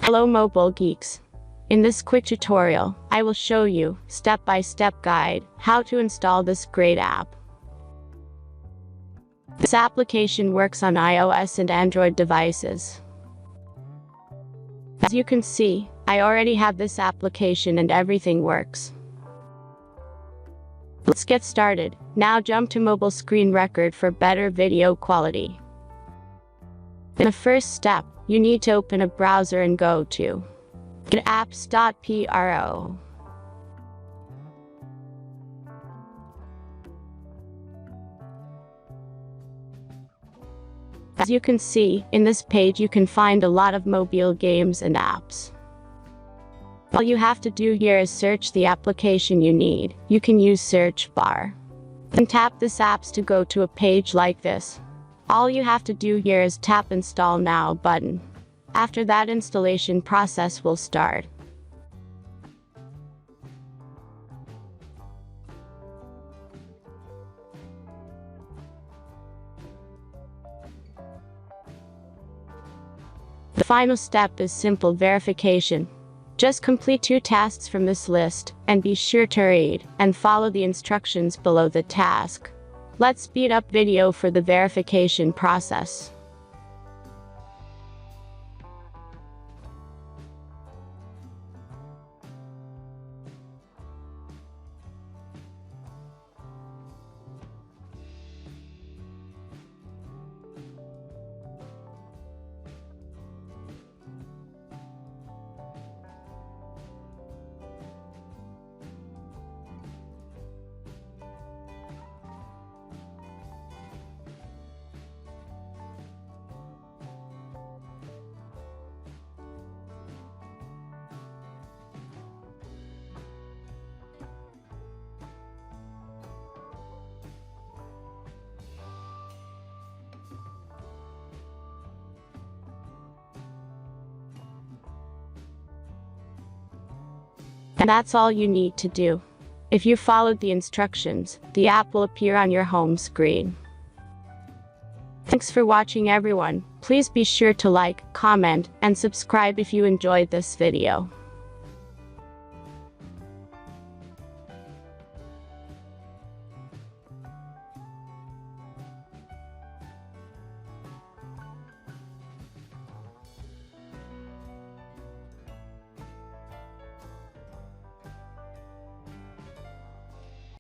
Hello mobile geeks. In this quick tutorial, I will show you, step-by-step guide, how to install this great app. This application works on iOS and Android devices. As you can see, I already have this application and everything works. Let's get started. Now jump to mobile screen record for better video quality. In the first step, you need to open a browser and go to apps.pro. As you can see, in this page you can find a lot of mobile games and apps. All you have to do here is search the application you need. You can use search bar. Then tap this apps to go to a page like this. All you have to do here is tap Install Now button. After that, installation process will start. The final step is simple verification. Just complete 2 tasks from this list, and be sure to read and follow the instructions below the task. Let's speed up video for the verification process. And that's all you need to do. If you followed the instructions, the app will appear on your home screen. Thanks for watching everyone. Please be sure to like, comment, and subscribe if you enjoyed this video.